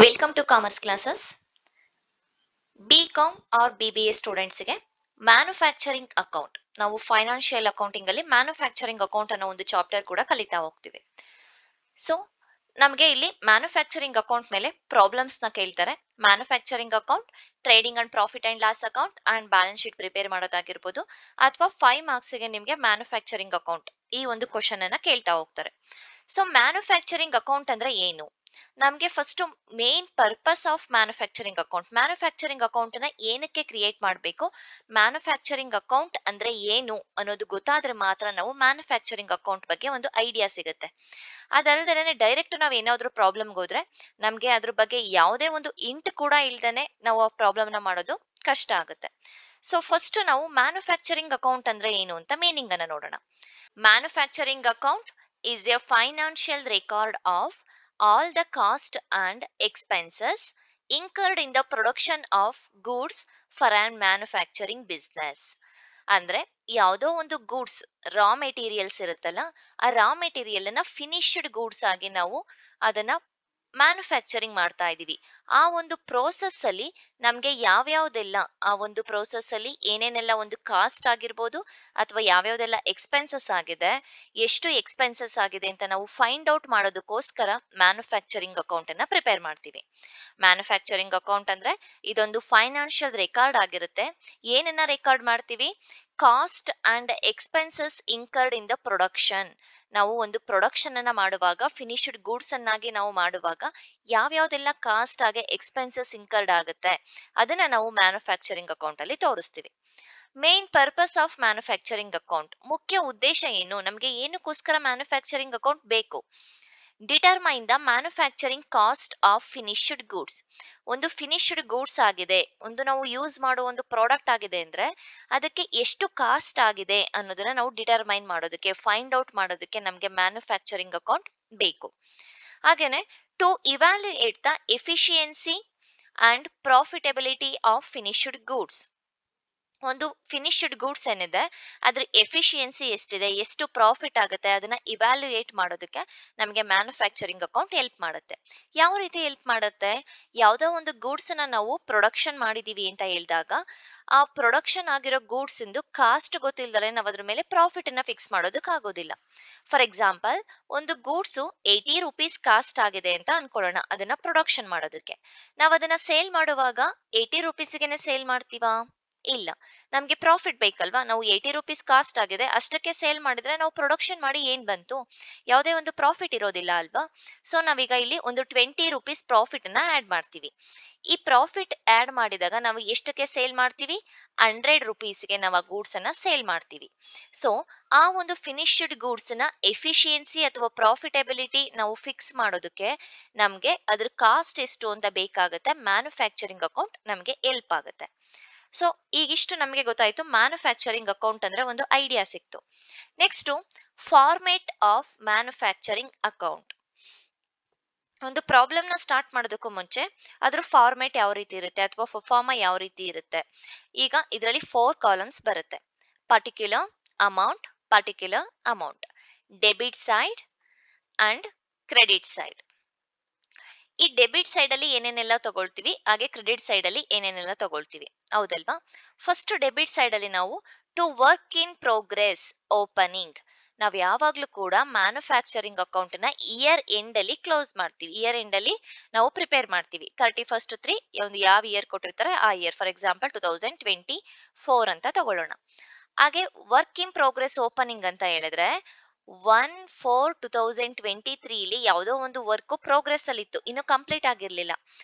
Welcome to commerce classes. BCom or BBA ಸ್ಟೂಡೆಂಟ್ಸ್ಗೆ manufacturing account, ನಾವು financial accounting ಅಲ್ಲಿ manufacturing account ಅನ್ನೋ ಒಂದು ಚಾಪ್ಟರ್ ಕೂಡ ಕಲಿತಾ ಹೋಗ್ತೀವಿ. ಸೊ ನಮಗೆ ಇಲ್ಲಿ ಮ್ಯಾನುಫ್ಯಾಕ್ಚರಿಂಗ್ ಅಕೌಂಟ್ ಮೇಲೆ ಪ್ರಾಬ್ಲಮ್ಸ್ ನ ಕೇಳ್ತಾರೆ. Manufacturing account, trading and profit and loss account and balance sheet prepare ಮಾಡೋದಾಗಿರ್ಬೋದು, ಅಥವಾ 5 ಮಾರ್ಕ್ಸ್ಗೆ ನಿಮಗೆ ಮ್ಯಾನುಫ್ಯಾಕ್ಚರಿಂಗ್ ಅಕೌಂಟ್ ಈ ಒಂದು ಕ್ವಶನ್ ಅನ್ನ ಕೇಳ್ತಾ ಹೋಗ್ತಾರೆ. ಸೊ ಮ್ಯಾನುಫ್ಯಾಕ್ಚರಿಂಗ್ ಅಕೌಂಟ್ ಅಂದ್ರೆ ಏನು? ನಮ್ಗೆ first main purpose of manufacturing account ನ ಏನಕ್ಕೆ ಕ್ರಿಯೇಟ್ ಮಾಡಬೇಕು, ಮ್ಯಾನುಫ್ಯಾಕ್ಚರಿಂಗ್ ಅಕೌಂಟ್ ಅಂದ್ರೆ ಏನು ಅನ್ನೋದು ಗೊತ್ತಾದ್ರೆ ಮಾತ್ರ ನಾವು ಮ್ಯಾನುಫ್ಯಾಕ್ಚರಿಂಗ್ ಅಕೌಂಟ್ ಬಗ್ಗೆ ಒಂದು ಐಡಿಯಾ ಸಿಗುತ್ತೆ. ಅದಲ್ಲದೆ ಡೈರೆಕ್ಟ್ ನಾವ್ ಏನಾದ್ರೂ ಪ್ರಾಬ್ಲಮ್ ಹೋದ್ರೆ ನಮ್ಗೆ ಅದ್ರ ಬಗ್ಗೆ ಯಾವುದೇ ಒಂದು ಇಂಟ್ ಕೂಡ ಇಲ್ದೇನೆ ನಾವು ಆ ಪ್ರಾಬ್ಲಮ್ ನ ಮಾಡೋದು ಕಷ್ಟ ಆಗುತ್ತೆ. ಸೊ ಫಸ್ಟ್ ನಾವು ಮ್ಯಾನುಫ್ಯಾಕ್ಚರಿಂಗ್ ಅಕೌಂಟ್ ಅಂದ್ರೆ ಏನು ಅಂತ ಮೀನಿಂಗ್ ಅನ್ನ ನೋಡೋಣ. Manufacturing account is a financial record of all the cost and expenses incurred in the production of goods for an manufacturing business. ಅಂದ್ರೆ ಯಾವುದೋ ಒಂದು ಗೂಡ್ಸ್ ರಾ ಮೆಟೀರಿಯಲ್ಸ್ ಇರುತ್ತಲ್ಲ, ಆ ರಾ ಮೆಟೀರಿಯಲ್ ಅನ್ನ ಫಿನಿಶ್ಡ್ ಗೂಡ್ಸ್ ಆಗಿ ನಾವು ಅದನ್ನ ಮ್ಯಾನುಫ್ಯಾಕ್ಚರಿಂಗ್ ಮಾಡ್ತಾ ಇದೀವಿ. ಆ ಒಂದು ಪ್ರೋಸೆಸ್ ಅಲ್ಲಿ ನಮ್ಗೆ ಯಾವ್ಯಾವ್ದೆಲ್ಲ, ಆ ಒಂದು ಪ್ರೋಸೆಸ್ ಅಲ್ಲಿ ಏನೇನೆಲ್ಲ ಒಂದು ಕಾಸ್ಟ್ ಆಗಿರ್ಬೋದು ಅಥವಾ ಯಾವ್ಯಾವ್ದೆಲ್ಲ ಎಕ್ಸ್ಪೆನ್ಸಸ್ ಆಗಿದೆ, ಎಷ್ಟು ಎಕ್ಸ್ಪೆನ್ಸಸ್ ಆಗಿದೆ ಅಂತ ನಾವು ಫೈಂಡ್ ಔಟ್ ಮಾಡೋದಕ್ಕೋಸ್ಕರ ಮ್ಯಾನುಫ್ಯಾಕ್ಚರಿಂಗ್ ಅಕೌಂಟ್ ಅನ್ನ ಪ್ರಿಪೇರ್ ಮಾಡ್ತೀವಿ. ಮ್ಯಾನುಫ್ಯಾಕ್ಚರಿಂಗ್ ಅಕೌಂಟ್ ಅಂದ್ರೆ ಇದೊಂದು ಫೈನಾನ್ಷಿಯಲ್ ರೆಕಾರ್ಡ್ ಆಗಿರುತ್ತೆ. ಏನನ್ನ ರೆಕಾರ್ಡ್ ಮಾಡ್ತೀವಿ? Cost and expenses incurred in the production. ನಾವು ಒಂದು ಪ್ರೊಡಕ್ಷನ್ ಅನ್ನ ಮಾಡುವಾಗ, ಫಿನಿಶ್ಡ್ ಗೂಡ್ಸ್ ಅನ್ನಾಗಿ ನಾವು ಮಾಡುವಾಗ ಯಾವ್ಯಾವ್ದೆಲ್ಲ ಕಾಸ್ಟ್ ಆಗಿ ಎಕ್ಸ್ಪೆನ್ಸಸ್ ಇನ್ಕರ್ಡ್ ಆಗುತ್ತೆ ಅದನ್ನ ನಾವು ಮ್ಯಾನುಫ್ಯಾಕ್ಚರಿಂಗ್ ಅಕೌಂಟ್ ಅಲ್ಲಿ ತೋರಿಸ್ತೀವಿ. Main purpose of manufacturing account, ಮುಖ್ಯ ಉದ್ದೇಶ ಏನು, ನಮ್ಗೆ ಏನಕ್ಕೋಸ್ಕರ ಮ್ಯಾನುಫ್ಯಾಕ್ಚರಿಂಗ್ ಅಕೌಂಟ್ ಬೇಕು? Determine the manufacturing cost of finished goods. ಒಂದು ಫಿನಿಶ್ಡ್ ಗೂಡ್ಸ್ ಆಗಿದೆ, ಒಂದು ನಾವು ಯೂಸ್ ಮಾಡುವ ಒಂದು ಪ್ರಾಡಕ್ಟ್ ಆಗಿದೆ ಅಂದ್ರೆ ಅದಕ್ಕೆ ಎಷ್ಟು ಕಾಸ್ಟ್ ಆಗಿದೆ ಅನ್ನೋದನ್ನ ನಾವು ಡಿಟರ್ಮೈನ್ ಮಾಡೋದಕ್ಕೆ, ಫೈಂಡ್ ಔಟ್ ಮಾಡೋದಕ್ಕೆ ನಮ್ಗೆ ಮ್ಯಾನುಫ್ಯಾಕ್ಚರಿಂಗ್ ಅಕೌಂಟ್ ಬೇಕು. ಹಾಗೇನೆ to evaluate the efficiency and profitability of finished goods. ಒಂದು ಫಿನಿಶ್ಡ್ ಗೂಡ್ಸ್ ಏನಿದೆ ಅದ್ರ ಎಫಿಷಿಯನ್ಸಿ ಎಷ್ಟಿದೆ, ಎಷ್ಟು ಪ್ರಾಫಿಟ್ ಆಗುತ್ತೆ ಅದನ್ನ ಇವ್ಯಾಲ್ಯೂಯೇಟ್ ಮಾಡೋದಕ್ಕೆ ನಮಗೆ ಮ್ಯಾನುಫ್ಯಾಕ್ಚರಿಂಗ್ ಅಕೌಂಟ್ ಹೆಲ್ಪ್ ಮಾಡುತ್ತೆ. ಯಾವ ರೀತಿ ಹೆಲ್ಪ್ ಮಾಡುತ್ತೆ? ಯಾವುದೋ ಒಂದು ಗೂಡ್ಸ್ ಅನ್ನ ನಾವು ಪ್ರೊಡಕ್ಷನ್ ಮಾಡಿದೀವಿ ಅಂತ ಹೇಳಿದಾಗ ಆ ಪ್ರೊಡಕ್ಷನ್ ಆಗಿರೋ ಗೂಡ್ಸ್ ಇಂದು ಕಾಸ್ಟ್ ಗೊತ್ತಿಲ್ದಲೆ ನಾವು ಅದ್ರ ಮೇಲೆ ಪ್ರಾಫಿಟ್ ಅನ್ನ ಫಿಕ್ಸ್ ಮಾಡೋದಕ್ಕೆ ಆಗೋದಿಲ್ಲ. ಫಾರ್ ಎಕ್ಸಾಂಪಲ್, ಒಂದು ಗೂಡ್ಸ್ 80 ರುಪೀಸ್ ಕಾಸ್ಟ್ ಆಗಿದೆ ಅಂತ ಅನ್ಕೊಳ್ಳೋಣ. ಅದನ್ನ ಪ್ರೊಡಕ್ಷನ್ ಮಾಡೋದಕ್ಕೆ ನಾವ್ ಅದನ್ನ ಸೇಲ್ ಮಾಡುವಾಗ 80 ರುಪೀಸ್ಗೆನೆ ಸೇಲ್ ಮಾಡ್ತೀವಾ? ಇಲ್ಲ, ನಮ್ಗೆ ಪ್ರಾಫಿಟ್ ಬೇಕಲ್ವಾ. ನಾವು 80 ರುಪೀಸ್ ಕಾಸ್ಟ್ ಆಗಿದೆ ಅಷ್ಟಕ್ಕೆ ಸೇಲ್ ಮಾಡಿದ್ರೆ ನಾವು ಪ್ರೊಡಕ್ಷನ್ ಮಾಡಿ ಏನ್ ಬಂತು? ಯಾವುದೇ ಒಂದು ಪ್ರಾಫಿಟ್ ಇರೋದಿಲ್ಲ ಅಲ್ವಾ. ಸೊ ನಾವೀಗ ಇಲ್ಲಿ ಒಂದು 20 ರುಪೀಸ್ ಪ್ರಾಫಿಟ್ ಅನ್ನ ಆಡ್ ಮಾಡ್ತೀವಿ. ಈ ಪ್ರಾಫಿಟ್ ಆಡ್ ಮಾಡಿದಾಗ ನಾವು ಎಷ್ಟಕ್ಕೆ ಸೇಲ್ ಮಾಡ್ತೀವಿ? 100 ರುಪೀಸ್ಗೆ ನಾವು ಆ ಗೂಡ್ಸ್ ಅನ್ನ ಸೇಲ್ ಮಾಡ್ತೀವಿ. ಸೊ ಆ ಒಂದು ಫಿನಿಶ್ಡ್ ಗೂಡ್ಸ್ ನ ಎಫಿಷಿಯನ್ಸಿ ಅಥವಾ ಪ್ರಾಫಿಟಬಿಲಿಟಿ ನಾವು ಫಿಕ್ಸ್ ಮಾಡೋದಕ್ಕೆ ನಮ್ಗೆ ಅದ್ರ ಕಾಸ್ಟ್ ಎಷ್ಟು ಅಂತ ಬೇಕಾಗುತ್ತೆ. ಮ್ಯಾನುಫ್ಯಾಕ್ಚರಿಂಗ್ ಅಕೌಂಟ್ ನಮ್ಗೆ ಹೆಲ್ಪ್ ಆಗುತ್ತೆ. ಸೊ ಈಗಿಷ್ಟು ನಮಗೆ ಗೊತ್ತಾಯ್ತು, ಮ್ಯಾನುಫ್ಯಾಕ್ಚರಿಂಗ್ ಅಕೌಂಟ್ ಅಂದ್ರೆ ಒಂದು ಐಡಿಯಾ ಸಿಕ್ತು. Next, format of manufacturing account. ಒಂದು ಪ್ರಾಬ್ಲಮ್ ನ ಸ್ಟಾರ್ಟ್ ಮಾಡೋದಕ್ಕೂ ಮುಂಚೆ ಅದ್ರ ಫಾರ್ಮೇಟ್ ಯಾವ ರೀತಿ ಇರುತ್ತೆ ಅಥವಾ ಫಾರ್ಮ ಯಾವ ರೀತಿ ಇರುತ್ತೆ. ಈಗ ಇದರಲ್ಲಿ 4 ಕಾಲಮ್ಸ್ ಬರುತ್ತೆ. Particular amount, debit side and credit side. ಈ ಡೆಬಿಟ್ ಸೈಡ್ ಅಲ್ಲಿ ಏನೇನೆಲ್ಲ ತಗೊಳ್ತೀವಿ, ಹಾಗೆ ಕ್ರೆಡಿಟ್ ಸೈಡ್ ಅಲ್ಲಿ ಏನೇನೆಲ್ಲ ತಗೊಳ್ತೀವಿ, ಹೌದಲ್ವಾ. ಫಸ್ಟ್ ಡೆಬಿಟ್ ಸೈಡ್ ಅಲ್ಲಿ ನಾವು to work in progress opening. ನಾವ್ ಯಾವಾಗ್ಲೂ ಕೂಡ ಮ್ಯಾನುಫ್ಯಾಕ್ಚರಿಂಗ್ ಅಕೌಂಟ್ ನ ಇಯರ್ ಎಂಡ್ ಅಲ್ಲಿ ಕ್ಲೋಸ್ ಮಾಡ್ತೀವಿ. ಇಯರ್ ಎಂಡ್ ಅಲ್ಲಿ ನಾವು ಪ್ರಿಪೇರ್ ಮಾಡ್ತೀವಿ. 31/3 ಒಂದು ಯಾವ ಇಯರ್ ಕೊಟ್ಟಿರ್ತಾರೆ ಆ ಇಯರ್, ಫಾರ್ ಎಕ್ಸಾಂಪಲ್ 2024 ಅಂತ ತಗೊಳ್ಳೋಣ. ಹಾಗೆ ವರ್ಕ್ ಇನ್ ಪ್ರೋಗ್ರೆಸ್ ಓಪನಿಂಗ್ ಅಂತ ಹೇಳಿದ್ರೆ 1/4/2023 ಇಲ್ಲಿ ಯಾವುದೋ ಒಂದು ವರ್ಕ್ ಪ್ರೋಗ್ರೆಸ್ ಅಲ್ಲಿ ಇತ್ತು, ಇನ್ನು ಕಂಪ್ಲೀಟ್ ಆಗಿರ್ಲಿಲ್ಲ.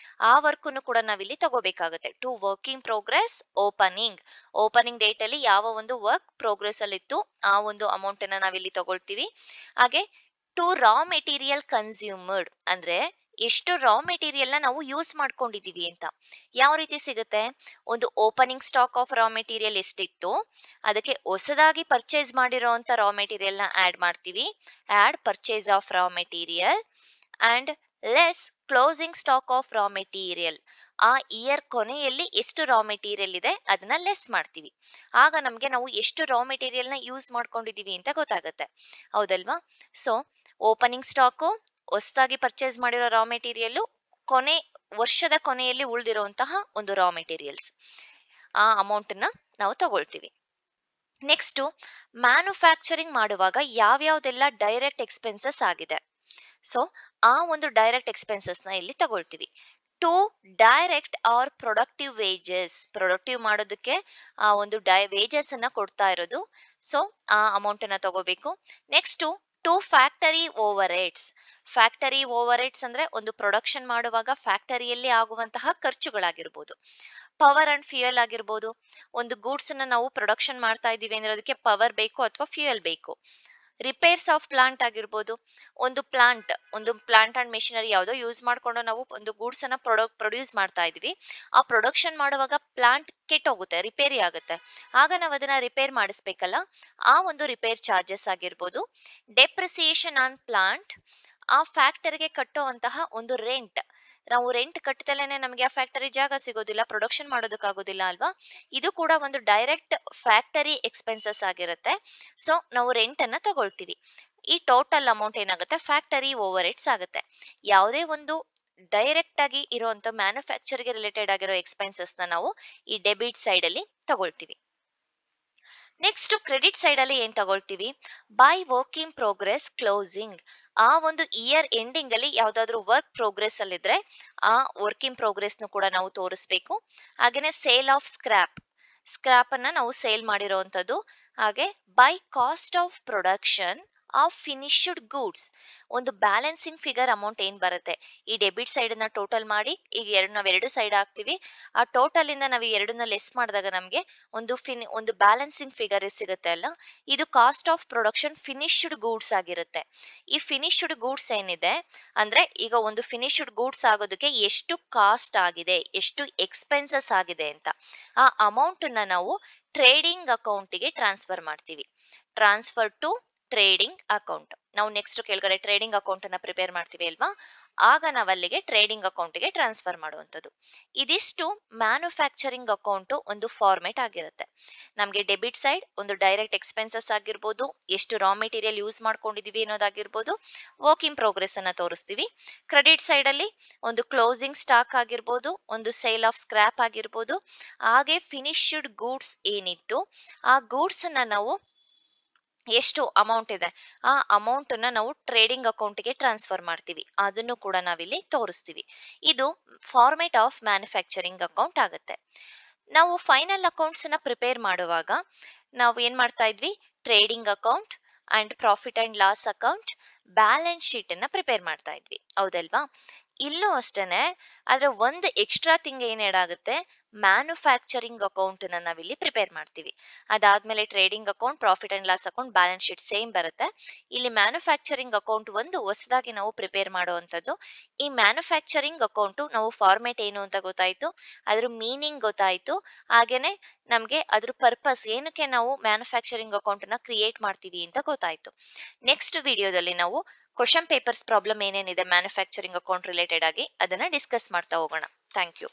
ಆ ವರ್ಕ್ ಕೂಡ ನಾವಿಲ್ಲಿ ತಗೋಬೇಕಾಗುತ್ತೆ. To working progress opening date ಅಲ್ಲಿ ಯಾವ ಒಂದು ವರ್ಕ್ ಪ್ರೋಗ್ರೆಸ್ ಅಲ್ಲಿ ಇತ್ತು ಆ ಒಂದು ಅಮೌಂಟ್ ಅನ್ನ ನಾವಿಲ್ಲಿ ತಗೊಳ್ತೀವಿ. ಹಾಗೆ ಟು ರಾ ಮೆಟೀರಿಯಲ್ ಕನ್ಸ್ಯೂಮರ್ಡ್ ಅಂದ್ರೆ ಎಷ್ಟು ರಾ ಮೆಟೀರಿಯಲ್ ನ ನಾವು ಯೂಸ್ ಮಾಡ್ಕೊಂಡಿದೀವಿ ಅಂತ. ಯಾವ ರೀತಿ ಸಿಗುತ್ತೆ? ಒಂದು opening stock of raw material ಎಷ್ಟಿತ್ತು ಅದಕ್ಕೆ ಹೊಸದಾಗಿ ಪರ್ಚೇಸ್ ಮಾಡಿರೋಂತ ರಾ ಮೆಟೀರಿಯಲ್ ನ ಆಡ್ ಮಾಡ್ತೀವಿ. Add purchase of raw material and less closing stock of raw material. ಆ ಇಯರ್ ಕೊನೆಯಲ್ಲಿ ಎಷ್ಟು ರಾ ಮೆಟೀರಿಯಲ್ ಇದೆ ಅದನ್ನ ಲೆಸ್ ಮಾಡ್ತೀವಿ. ಆಗ ನಮ್ಗೆ ನಾವು ಎಷ್ಟು ರಾ ಮೆಟೀರಿಯಲ್ ನ ಯೂಸ್ ಮಾಡ್ಕೊಂಡಿದೀವಿ ಅಂತ ಗೊತ್ತಾಗುತ್ತೆ, ಹೌದಲ್ವಾ. ಸೊ ಓಪನಿಂಗ್ ಸ್ಟಾಕು, ಹೊಸದಾಗಿ ಪರ್ಚೇಸ್ ಮಾಡಿರೋ ರಾ ಮೆಟೀರಿಯಲ್, ಕೊನೆ ವರ್ಷದ ಕೊನೆಯಲ್ಲಿ ಉಳಿದಿರುವಂತಹ ಒಂದು ರಾ ಮೆಟೀರಿಯಲ್ಸ್, ಆ ಅಮೌಂಟ್ ನ ನಾವು ತಗೊಳ್ತೀವಿ. ನೆಕ್ಸ್ಟ್, ಮ್ಯಾನುಫ್ಯಾಕ್ಚರಿಂಗ್ ಮಾಡುವಾಗ ಯಾವ್ಯಾವ್ದೆಲ್ಲ ಡೈರೆಕ್ಟ್ ಎಕ್ಸ್ಪೆನ್ಸಸ್ ಆಗಿದೆ, ಸೊ ಆ ಒಂದು ಡೈರೆಕ್ಟ್ ಎಕ್ಸ್ಪೆನ್ಸಸ್ ನ ಇಲ್ಲಿ ತಗೊಳ್ತೀವಿ. To direct or productive wages, productive ಮಾಡೋದಕ್ಕೆ ಆ ಒಂದು ವೇಜಸ್ ಅನ್ನ ಕೊಡ್ತಾ ಇರೋದು, ಸೊ ಆ ಅಮೌಂಟ್ ಅನ್ನ ತಗೋಬೇಕು. Next, to factory overheads. Factory overheads ಅಂದ್ರೆ ಒಂದು ಪ್ರೊಡಕ್ಷನ್ ಮಾಡುವಾಗ ಫ್ಯಾಕ್ಟರಿಯಲ್ಲಿ ಆಗುವಂತಹ ಖರ್ಚುಗಳಾಗಿರ್ಬೋದು, ಪವರ್ ಅಂಡ್ ಫ್ಯೂಯಲ್ ಆಗಿರ್ಬೋದು. ಒಂದು ಗೂಡ್ಸ್ ಅನ್ನ ನಾವು ಪ್ರೊಡಕ್ಷನ್ ಮಾಡ್ತಾ ಇದೀವಿ ಅಂದ್ರೆ ಅದಕ್ಕೆ ಪವರ್ ಬೇಕು ಅಥವಾ ಫ್ಯೂಯಲ್ ಬೇಕು. ರಿಪೇರ್ಸ್ ಆಫ್ ಪ್ಲಾಂಟ್ ಆಗಿರ್ಬೋದು, ಒಂದು ಪ್ಲಾಂಟ್ ಅಂಡ್ ಮೆಷಿನರಿ ಯಾವುದೋ ಯೂಸ್ ಮಾಡ್ಕೊಂಡು ನಾವು ಒಂದು ಗೂಡ್ಸ್ ಅನ್ನ ಪ್ರೊಡ್ಯೂಸ್ ಮಾಡ್ತಾ ಇದೀವಿ. ಆ ಪ್ರೊಡಕ್ಷನ್ ಮಾಡುವಾಗ ಪ್ಲಾಂಟ್ ಕೆಟ್ಟೋಗುತ್ತೆ, ರಿಪೇರಿ ಆಗುತ್ತೆ, ಆಗ ನಾವು ಅದನ್ನ ರಿಪೇರ್ ಮಾಡಿಸ್ಬೇಕಲ್ಲ, ಆ ಒಂದು ರಿಪೇರ್ ಚಾರ್ಜಸ್ ಆಗಿರ್ಬೋದು. ಡೆಪ್ರಿಸಿಯೇಷನ್ ಆನ್ ಪ್ಲಾಂಟ್, ಆ ಫ್ಯಾಕ್ಟರಿಗೆ ಕಟ್ಟುವಂತಹ ಒಂದು ರೆಂಟ್, ನಾವು ರೆಂಟ್ ಕಟ್ಟದಲೇನೆ ನಮಗೆ ಆ ಫ್ಯಾಕ್ಟರಿ ಜಾಗ ಸಿಗೋದಿಲ್ಲ, ಪ್ರೊಡಕ್ಷನ್ ಮಾಡೋದಕ್ಕಾಗೋದಿಲ್ಲ ಅಲ್ವಾ, ಇದು ಕೂಡ ಒಂದು ಡೈರೆಕ್ಟ್ ಫ್ಯಾಕ್ಟರಿ ಎಕ್ಸ್ಪೆನ್ಸಸ್ ಆಗಿರುತ್ತೆ. ಸೊ ನಾವು ರೆಂಟ್ ಅನ್ನ ತಗೊಳ್ತೀವಿ. ಈ ಟೋಟಲ್ ಅಮೌಂಟ್ ಏನಾಗುತ್ತೆ, ಫ್ಯಾಕ್ಟರಿ ಓವರ್ ಹೆಡ್ಸ್ ಆಗುತ್ತೆ. ಯಾವುದೇ ಒಂದು ಡೈರೆಕ್ಟ್ ಆಗಿ ಇರುವಂತ ಮ್ಯಾನುಫ್ಯಾಕ್ಚರ್ಗೆ ರಿಲೇಟೆಡ್ ಆಗಿರೋ ಎಕ್ಸ್ಪೆನ್ಸಸ್ ನ ನಾವು ಈ ಡೆಬಿಟ್ ಸೈಡ್ ಅಲ್ಲಿ ತಗೊಳ್ತೀವಿ. ನೆಕ್ಸ್ಟ್, ಕ್ರೆಡಿಟ್ ಸೈಡ್ ಅಲ್ಲಿ ಏನ್ ತಗೊಳ್ತೀವಿ, by work in progress closing. ಆ ಒಂದು ಇಯರ್ ಎಂಡಿಂಗ್ ಅಲ್ಲಿ ಯಾವ್ದಾದ್ರು ವರ್ಕ್ ಪ್ರೋಗ್ರೆಸ್ ಅಲ್ಲಿದ್ರೆ ಆ ವರ್ಕ್ ಇನ್ ಪ್ರೋಗ್ರೆಸ್ ನು ಕೂಡ ನಾವು ತೋರಿಸ್ಬೇಕು. ಹಾಗೇನೆ ಸೇಲ್ ಆಫ್ ಸ್ಕ್ರಾಪ್ ಅನ್ನ ನಾವು ಸೇಲ್ ಮಾಡಿರೋಂಥದ್ದು. ಹಾಗೆ by cost of production of finished goods, ಒಂದು ಬ್ಯಾಲೆನ್ಸಿಂಗ್ ಫಿಗರ್ ಅಮೌಂಟ್ ಏನ್ ಬರುತ್ತೆ, ಈ ಡೆಬಿಟ್ ಸೈಡ್ ನ ಟೋಟಲ್ ಮಾಡಿ ಈಗ ನಾವೆರಡು ಸೈಡ್ ಹಾಕ್ತಿವಿ, ಆ ಟೋಟಲ್ ಇಂದ ನಾವು ಎರಡನ್ನ ಲೆಸ್ ಮಾಡಿದಾಗ ನಮ್ಗೆ ಒಂದು ಬ್ಯಾಲೆನ್ಸಿಂಗ್ ಫಿಗರ್ ಸಿಗುತ್ತೆ ಅಲ್ಲ, ಇದು cost of production finished goods ಆಗಿರುತ್ತೆ. ಈ ಫಿನಿಶ್ಡ್ ಗೂಡ್ಸ್ ಏನಿದೆ ಅಂದ್ರೆ ಈಗ ಒಂದು ಫಿನಿಶ್ಡ್ ಗೂಡ್ಸ್ ಆಗೋದಕ್ಕೆ ಎಷ್ಟು ಕಾಸ್ಟ್ ಆಗಿದೆ, ಎಷ್ಟು ಎಕ್ಸ್ಪೆನ್ಸಸ್ ಆಗಿದೆ ಅಂತ, ಆ ಅಮೌಂಟ್ ನ ನಾವು ಟ್ರೇಡಿಂಗ್ ಅಕೌಂಟ್ ಗೆ ಟ್ರಾನ್ಸ್ಫರ್ ಮಾಡ್ತೀವಿ. Transfer to trading account. ನಾವು ನೆಕ್ಸ್ಟ್ ಕೆಳಗಡೆ ಟ್ರೇಡಿಂಗ್ ಅಕೌಂಟ್ ಅನ್ನ ಪ್ರಿಪೇರ್ ಮಾಡ್ತೀವಿ ಅಲ್ವಾ, ಆಗ ನಾವು ಅಲ್ಲಿಗೆ ಟ್ರೇಡಿಂಗ್ ಅಕೌಂಟ್ ಗೆ ಟ್ರಾನ್ಸ್ಫರ್ ಮಾಡುವಂತದ್ದು. ಇದಿಷ್ಟು ಮ್ಯಾನುಫ್ಯಾಕ್ಚರಿಂಗ್ ಅಕೌಂಟ್ ಒಂದು ಫಾರ್ಮೆಟ್ ಆಗಿರುತ್ತೆ. ನಮ್ಗೆ ಡೆಬಿಟ್ ಸೈಡ್ ಒಂದು ಡೈರೆಕ್ಟ್ ಎಕ್ಸ್ಪೆನ್ಸಸ್ ಆಗಿರ್ಬೋದು, ಎಷ್ಟು ರಾ ಮೆಟೀರಿಯಲ್ ಯೂಸ್ ಮಾಡ್ಕೊಂಡಿದೀವಿ ಅನ್ನೋದಾಗಿರ್ಬೋದು, ವರ್ಕ್ ಇನ್ ಪ್ರೋಗ್ರೆಸ್ ಅನ್ನ ತೋರಿಸ್ತೀವಿ. ಕ್ರೆಡಿಟ್ ಸೈಡ್ ಅಲ್ಲಿ ಒಂದು ಕ್ಲೋಸಿಂಗ್ ಸ್ಟಾಕ್ ಆಗಿರ್ಬೋದು, ಒಂದು ಸೇಲ್ ಆಫ್ ಸ್ಕ್ರಾಪ್ ಆಗಿರ್ಬೋದು, ಹಾಗೆ ಫಿನಿಶ್ಡ್ ಗೂಡ್ಸ್ ಏನಿತ್ತು ಆ ಗೂಡ್ಸ್ ಅನ್ನ ನಾವು ಎಷ್ಟು ಅಮೌಂಟ್ ಇದೆ ಆ ಅಮೌಂಟ್ ನ ನಾವು ಟ್ರೇಡಿಂಗ್ ಅಕೌಂಟ್ ಗೆ ಟ್ರಾನ್ಸ್ಫರ್ ಮಾಡ್ತೀವಿ, ಅದನ್ನು ಕೂಡ ನಾವಿಲ್ಲಿ ತೋರಿಸ್ತೀವಿ. ಇದು ಫಾರ್ಮೆಟ್ ಆಫ್ ಮ್ಯಾನುಫ್ಯಾಕ್ಚರಿಂಗ್ ಅಕೌಂಟ್ ಆಗುತ್ತೆ. ನಾವು ಫೈನಲ್ ಅಕೌಂಟ್ಸ್ ನ ಪ್ರಿಪೇರ್ ಮಾಡುವಾಗ ನಾವು ಏನ್ ಮಾಡ್ತಾ ಇದ್ವಿ, trading account and profit and loss account, balance sheet ಅನ್ನ ಪ್ರಿಪೇರ್ ಮಾಡ್ತಾ ಇದ್ವಿ, ಹೌದಲ್ವಾ. ಇಲ್ಲೂ ಅಷ್ಟೇನೆ, ಆದ್ರೆ ಒಂದು ಎಕ್ಸ್ಟ್ರಾ ಥಿಂಗ್ ಏನಾಗುತ್ತೆ, ಮ್ಯಾನುಫ್ಯಾಕ್ಚರಿಂಗ್ ಅಕೌಂಟ್ ನ ನಾವಿಲ್ಲಿ ಪ್ರಿಪೇರ್ ಮಾಡ್ತೀವಿ. ಅದಾದ್ಮೇಲೆ trading account, profit and loss account, balance sheet same ಬರುತ್ತೆ. ಇಲ್ಲಿ ಮ್ಯಾನುಫ್ಯಾಕ್ಚರಿಂಗ್ ಅಕೌಂಟ್ ಒಂದು ಹೊಸದಾಗಿ ನಾವು ಪ್ರಿಪೇರ್ ಮಾಡುವಂತದ್ದು. ಈ ಮ್ಯಾನುಫ್ಯಾಕ್ಚರಿಂಗ್ ಅಕೌಂಟ್ ನಾವು ಫಾರ್ಮೆಟ್ ಏನು ಅಂತ ಗೊತ್ತಾಯ್ತು, ಅದ್ರ ಮೀನಿಂಗ್ ಗೊತ್ತಾಯ್ತು, ಹಾಗೇನೆ ನಮ್ಗೆ ಅದ್ರ ಪರ್ಪಸ್ ಏನಕ್ಕೆ ನಾವು ಮ್ಯಾನುಫ್ಯಾಕ್ಚರಿಂಗ್ ಅಕೌಂಟ್ ನ ಕ್ರಿಯೇಟ್ ಮಾಡ್ತೀವಿ ಅಂತ ಗೊತ್ತಾಯ್ತು. ನೆಕ್ಸ್ಟ್ ವಿಡಿಯೋದಲ್ಲಿ ನಾವು ಕ್ವಶನ್ ಪೇಪರ್ಸ್ ಪ್ರಾಬ್ಲಮ್ ಏನೇನಿದೆ ಮ್ಯಾನುಫ್ಯಾಕ್ಚರಿಂಗ್ ಅಕೌಂಟ್ ರಿಲೇಟೆಡ್ ಆಗಿ ಅದನ್ನ ಡಿಸ್ಕಸ್ ಮಾಡ್ತಾ ಹೋಗೋಣ. Thank you.